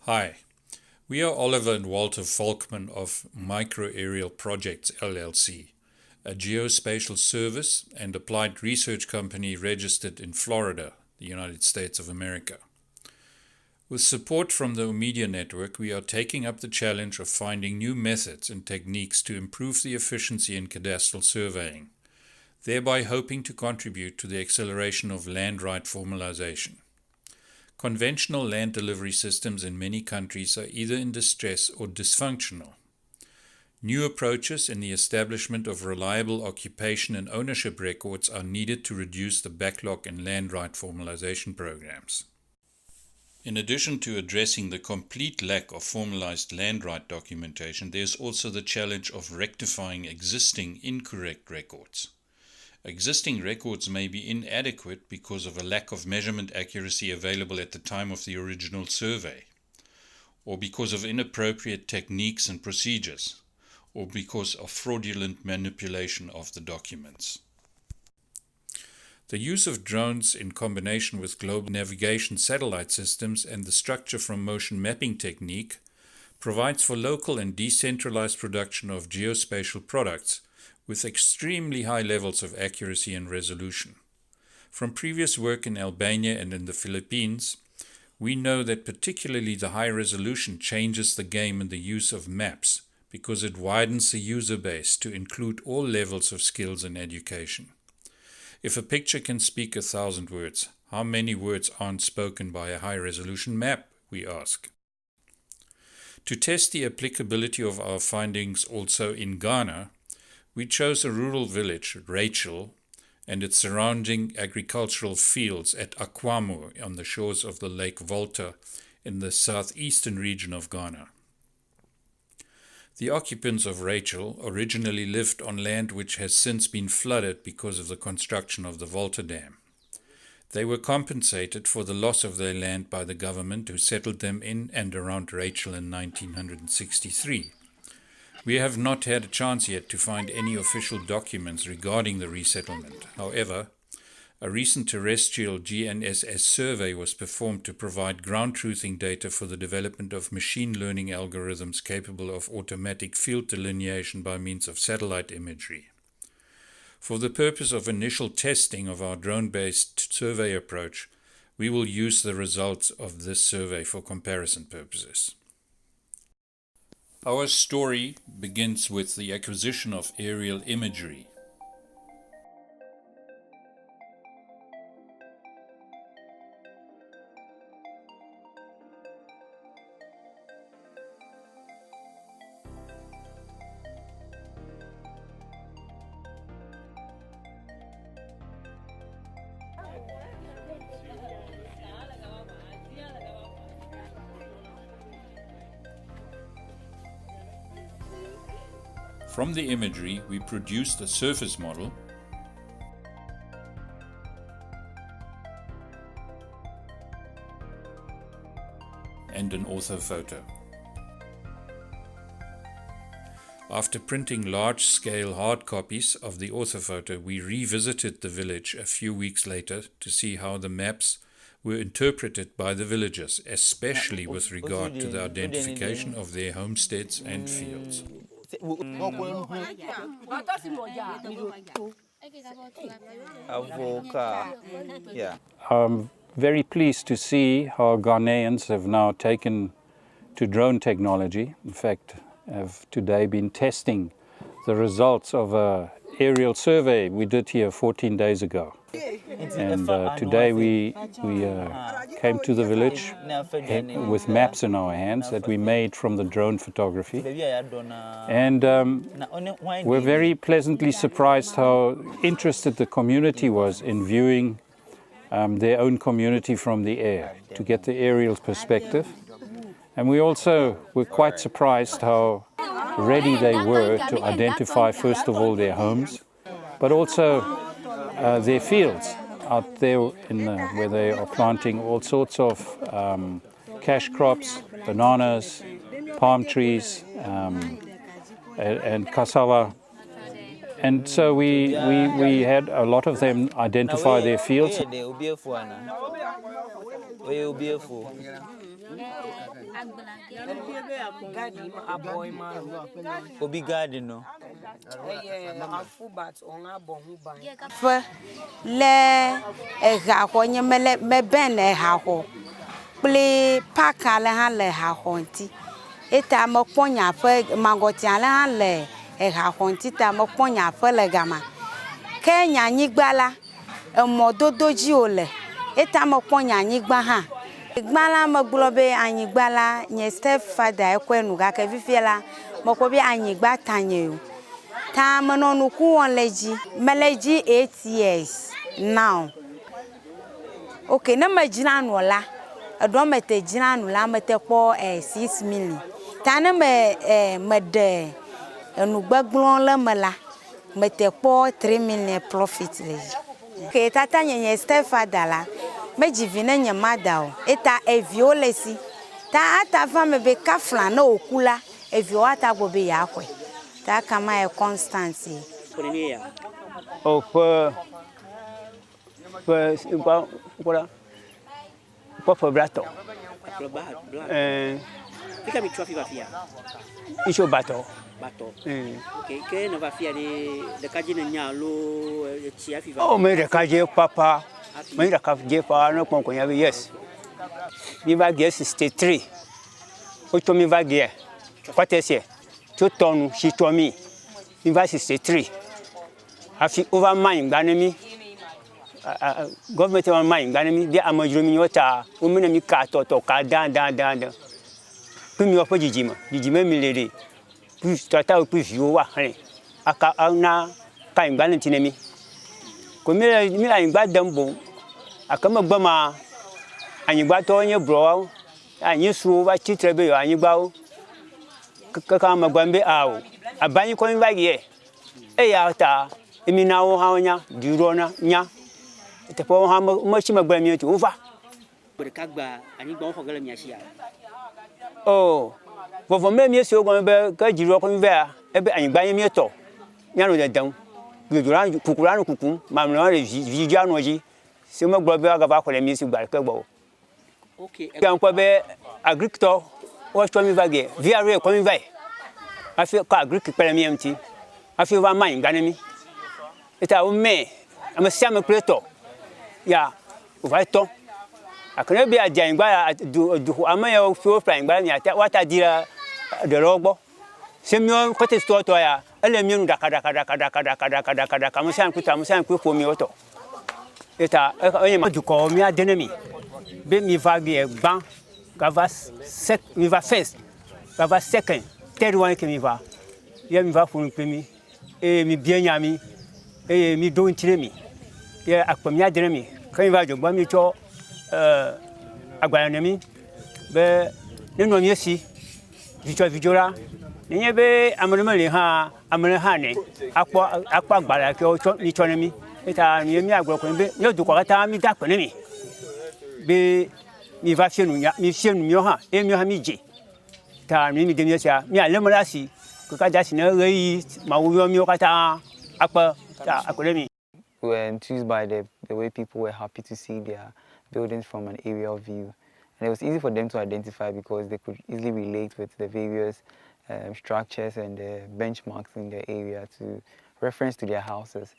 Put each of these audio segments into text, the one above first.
Hi, we are Oliver and Walter Volkman of Microaerial Projects LLC, a geospatial service and applied research company registered in Florida, the United States of America. With support from the Omedia Network, we are taking up the challenge of finding new methods and techniques to improve the efficiency in cadastral surveying, thereby hoping to contribute to the acceleration of land right formalization. Conventional land delivery systems in many countries are either in distress or dysfunctional. New approaches in the establishment of reliable occupation and ownership records are needed to reduce the backlog in land right formalization programs. In addition to addressing the complete lack of formalized land right documentation, there is also the challenge of rectifying existing incorrect records. Existing records may be inadequate because of a lack of measurement accuracy available at the time of the original survey, or because of inappropriate techniques and procedures, or because of fraudulent manipulation of the documents. The use of drones in combination with global navigation satellite systems and the structure from motion mapping technique provides for local and decentralized production of geospatial products with extremely high levels of accuracy and resolution. From previous work in Albania and in the Philippines, we know that particularly the high resolution changes the game in the use of maps because it widens the user base to include all levels of skills and education. If a picture can speak 1,000 words, how many words aren't spoken by a high-resolution map, we ask. To test the applicability of our findings also in Ghana, we chose a rural village, Rachel, and its surrounding agricultural fields at Akwamo on the shores of the Lake Volta in the southeastern region of Ghana. The occupants of Rachel originally lived on land which has since been flooded because of the construction of the Volta Dam. They were compensated for the loss of their land by the government who settled them in and around Rachel in 1963. We have not had a chance yet to find any official documents regarding the resettlement. However, a recent terrestrial GNSS survey was performed to provide ground truthing data for the development of machine learning algorithms capable of automatic field delineation by means of satellite imagery. For the purpose of initial testing of our drone-based survey approach, we will use the results of this survey for comparison purposes. Our story begins with the acquisition of aerial imagery. From the imagery, we produced a surface model and an orthophoto. After printing large-scale hard copies of the orthophoto, we revisited the village a few weeks later to see how the maps were interpreted by the villagers, especially with regard to the identification of thetheir homesteads and fields. I'm very pleased to see how Ghanaians have now taken to drone technology. In fact, have today been testing the results of an aerial survey we did here 14 days ago. And today we came to the village with maps in our hands that we made from the drone photography. And we're very pleasantly surprised how interested the community was in viewing their own community from the air, to get the aerial perspective. And we also were quite surprised how ready they were to identify, first of all, their homes, but also their fields out there where they are planting all sorts of cash crops, bananas, palm trees, and cassava. And so we had a lot of them identify their fields. Obi garden no. For le gaho nyemele me ben haho. Ple pakale han le hahonti. Eta mo ponya fe mangotiale han le hahonti ta mo ponya fe le gama. Kenya nyigbala mododoji ole. Eta mo ponya nyigba ha. Igbala mo gbobe anyigbala nye stepfather ekwenu ga ke fifiela mo ko bi anyigba tanye. Ta mononu ku won leji. Meleji 8 years now. Okay, na majina no la. Adon mete jina no la mete po 6 million. Ta na me de enu gbagbon la mala mete po 3 million profit leji. Okay, tata nyenye stepfather la meji vina nye madao eta eviolesi. Ta ata fame be kafla na okula evio ata go be yakwe. Ta kama e constancy. Oh, for brato. Fica mi trophy va fia. Isho bato. Bato. Okay, que no va fia de kajina nyalo chia fi va. Oh, me de kaje papa. Me de kaje papa no kon kon yabe yes. Mi va ge 63. O to mi va ge. What is it? To tonu she to me. Mi va 63. Afi over mine gbanemi. Government on mine gbanemi bi amajuro yota. O me na mi ka to ka dan. Pumi opo jijima mi lere. Plus tata o plus yo wa han. Aka na ka ngban tinemi. Ko mi la ngba dambo. Aka magbama anyigba to nye bro. Anyi su ba titrebe yo anyigba o. Kaka magbambe awo. Abanyi ko mi ba ye. E ya ta emi na wo ha nya duro na nya. Te po ha mo chi magbami ti ufa. Bode kagba anyigba wo fogala miasia. Oh, for me, yes, you're going to be Giro conveyor, and buy me a top. Yano de down. You run Kukurano Kukum, Mamma Vigianoji, Sima Brother Gavaco and music by Cabo. Okay, agricultor, what's coming back here? Via coming by. I feel quite Greek empty. I feel one mind, Ganemy. It's our me. I'm a salmon plato. Yeah, right, Tom. I can be a giant by do a mayo fuel flying by me at what I did the robo. Samuel Cottage store to a lemon Dakada, Kamasan Kutamusan quick for me auto. It's a to call me a enemy. Be me vagi bank, Gavas me va first, Gavas second, third one came va. Yem va for me, me bien yami, me don't tell me. Yeah, a comia enemy. Can you imagine what me cho? Agbanemi be ninu yesi vijora nyen be amremele ha amre ha ne akpo agbara ke o ni chonemi eta ni mi agboro be yo du ko ta mi da pele mi be mi va fienu mi ha mi ha mi je ta mi de mi sia mi ale molasi ko ka ja si na reyi ma wo yo mi o ka ta akpo ta akolemi. We were enthused by the way people were happy to see their buildings from an aerial view. And it was easy for them to identify because they could easily relate with the various structures and the benchmarks in the area to reference to their houses.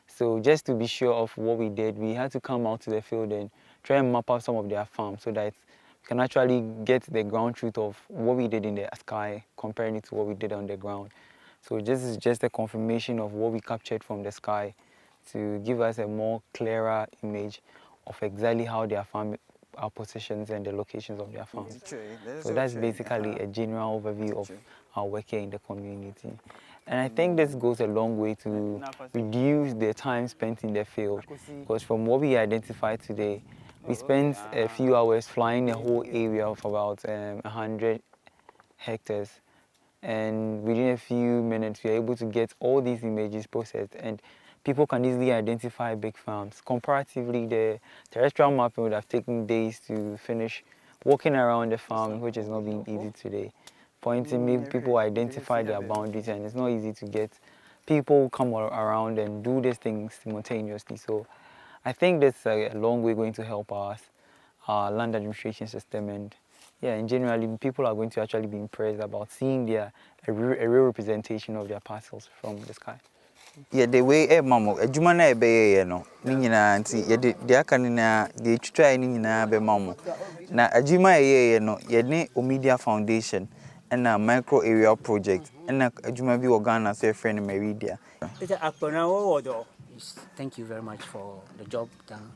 So just to be sure of what we did, we had to come out to the field and try and map out some of their farms so that we can actually get the ground truth of what we did in the sky, comparing it to what we did on the ground. So this is just a confirmation of what we captured from the sky to give us a more clearer image of exactly how their farm are positions and the locations of their farms. So that's basically a general overview of our work here in the community. And I think this goes a long way to reduce the time spent in the field, because from what we identified today, we spent a few hours flying a whole area of about 100 hectares. And within a few minutes, we are able to get all these images processed, and people can easily identify big farms. Comparatively, the terrestrial mapping would have taken days to finish walking around the farm, which is not being easy today. Pointing me, people identify their boundaries, and it's not easy to get people who come around and do these things simultaneously. So I think that's a long way going to help us, our land administration system, and Yeah, and generally people are going to actually be impressed about seeing a real representation of their parcels from the sky. Yeah, the way mamo, a jumana be no, nina anti, yet the akanina, the try nina be mamo. Na ajuma no, yedne Omedia Foundation and a micro area project, and a juma be organa say friend Meridia. Thank you very much for the job done.